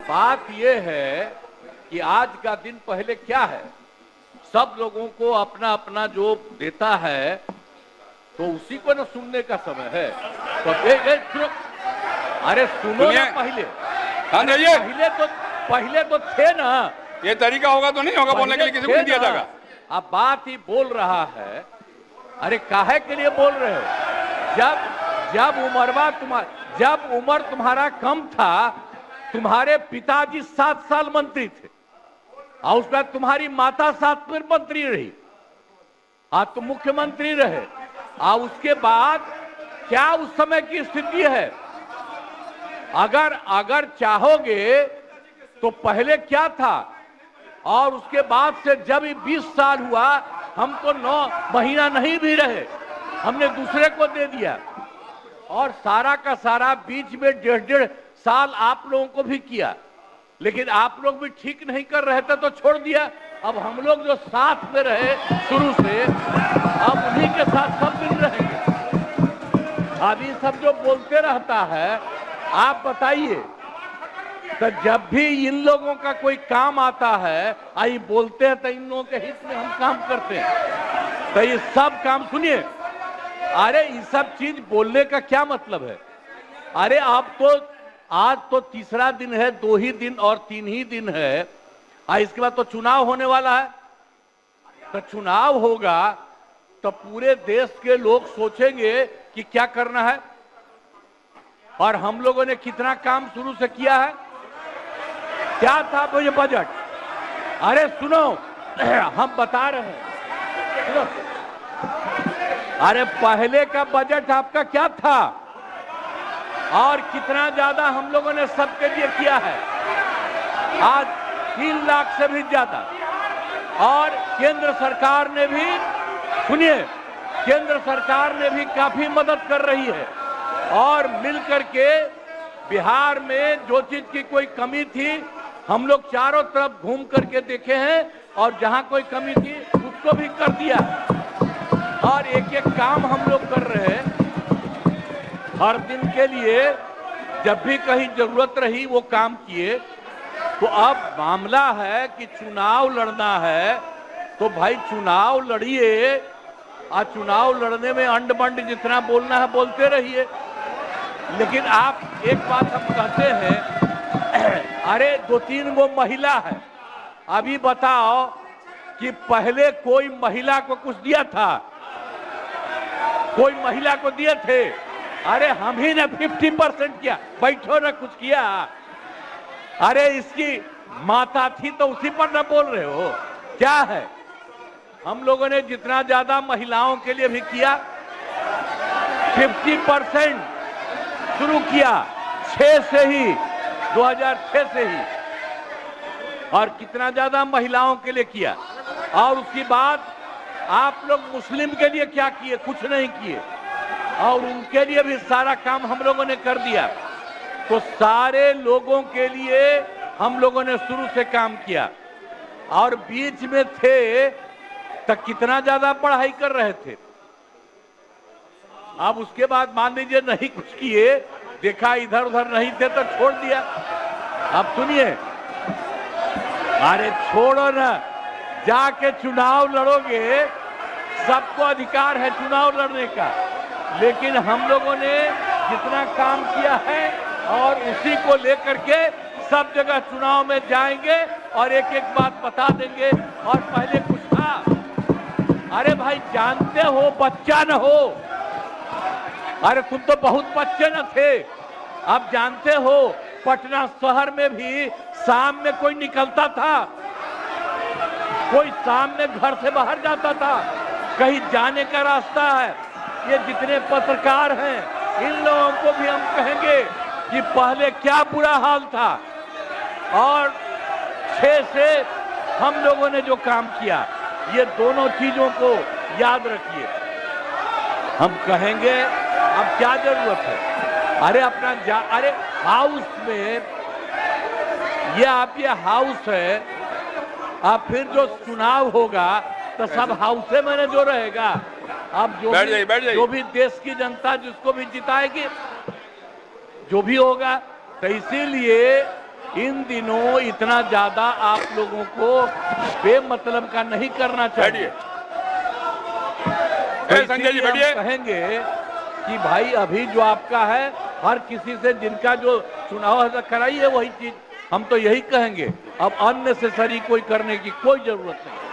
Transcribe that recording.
बात यह है कि आज का दिन पहले क्या है, सब लोगों को अपना अपना जो देता है तो उसी को न सुनने का समय है। तो अरे सुनो ना पहले। पहले तो थे ना। ये तरीका होगा तो नहीं होगा बोलने के लिए, किसी को नहीं दिया जाएगा। अब बात ही बोल रहा है। अरे काहे के लिए बोल रहे हो? जब उम्र तुम्हारा कम था, तुम्हारे पिताजी 7 साल मंत्री थे और उसके बाद तुम्हारी माता 7 फिर मंत्री रही, आज तुम मुख्यमंत्री रहे। और उसके बाद क्या उस समय की स्थिति है? अगर चाहोगे तो पहले क्या था और उसके बाद से जब 20 साल हुआ, हम तो 9 महीना नहीं भी रहे, हमने दूसरे को दे दिया। और सारा का सारा बीच में 1.5 साल आप लोगों को भी किया, लेकिन आप लोग भी ठीक नहीं कर रहे थे तो छोड़ दिया। अब हम लोग जो साथ में रहे शुरू से, अब उन्हीं के साथ सब दिन रहेंगे। अभी सब जो बोलते रहता है, आप बताइए, तो जब भी इन लोगों का कोई काम आता है, आई बोलते हैं तो इन लोगों के हित में हम काम करते हैं। तो ये सब काम सुनिए, अरे ये सब चीज बोलने का क्या मतलब है? अरे आप तो आज तो तीसरा दिन है, 2 ही दिन और 3 ही दिन है, इसके बाद तो चुनाव होने वाला है। तो चुनाव होगा तो पूरे देश के लोग सोचेंगे कि क्या करना है, और हम लोगों ने कितना काम शुरू से किया है। क्या था वो ये बजट? अरे सुनो, हम बता रहे हैं, सुनो। अरे पहले का बजट आपका क्या था और कितना ज्यादा हम लोगों ने सबके लिए किया है? आज 3 लाख से भी ज्यादा। और केंद्र सरकार ने भी, सुनिए, केंद्र सरकार ने भी काफी मदद कर रही है। और मिलकर के बिहार में जो चीज की कोई कमी थी, हम लोग चारों तरफ घूम करके देखे हैं और जहां कोई कमी थी उसको भी कर दिया। और एक एक काम हम लोग कर रहे हैं हर दिन के लिए। जब भी कहीं जरूरत रही वो काम किए। तो अब मामला है कि चुनाव लड़ना है तो भाई चुनाव लड़िए, और चुनाव लड़ने में अंड बंड जितना बोलना है बोलते रहिए। लेकिन आप एक बात हम कहते हैं, अरे 2-3 गो महिला है, अभी बताओ कि पहले कोई महिला को कुछ दिया था? कोई महिला को दिए थे? अरे हम ही ने 50% किया। बैठो ना, कुछ किया? अरे इसकी माता थी तो उसी पर ना बोल रहे हो? क्या है? हम लोगों ने जितना ज्यादा महिलाओं के लिए भी किया, 50% शुरू किया 6 से ही, 2006 से ही। और कितना ज्यादा महिलाओं के लिए किया। और उसके बाद आप लोग मुस्लिम के लिए क्या किए? कुछ नहीं किए। और उनके लिए भी सारा काम हम लोगों ने कर दिया। तो सारे लोगों के लिए हम लोगों ने शुरू से काम किया। और बीच में थे तो कितना ज्यादा पढ़ाई कर रहे थे। अब उसके बाद मान लीजिए नहीं कुछ किए, देखा इधर उधर नहीं थे तो छोड़ दिया। अब सुनिए, अरे छोड़ो ना, जाके चुनाव लड़ोगे, सबको अधिकार है चुनाव लड़ने का। लेकिन हम लोगों ने जितना काम किया है और उसी को लेकर के सब जगह चुनाव में जाएंगे और एक एक बात बता देंगे। और पहले कुछ था, अरे भाई जानते हो, बच्चा न हो, अरे तुम तो बहुत बच्चे न थे। अब जानते हो पटना शहर में भी शाम में कोई निकलता था? कोई शाम में घर से बाहर जाता था? कहीं जाने का रास्ता है? ये जितने पत्रकार हैं, इन लोगों को भी हम कहेंगे कि पहले क्या बुरा हाल था। और 6 से हम लोगों ने जो काम किया, ये दोनों चीजों को याद रखिए। हम कहेंगे अब क्या जरूरत है? अरे अपना अरे हाउस में, ये हाउस है, अब फिर जो चुनाव होगा तो सब हाउसे में जो रहेगा। अब जो भी देश की जनता जिसको भी जिताएगी, जो भी होगा। तो इसीलिए इन दिनों इतना ज्यादा आप लोगों को बेमतलब का नहीं करना चाहिए। बैठिए। संजय जी बैठिए। कहेंगे कि भाई अभी जो आपका है हर किसी से जिनका जो चुनाव कराइए वही चीज, हम तो यही कहेंगे। अब अननेसेसरी कोई करने की कोई जरूरत नहीं।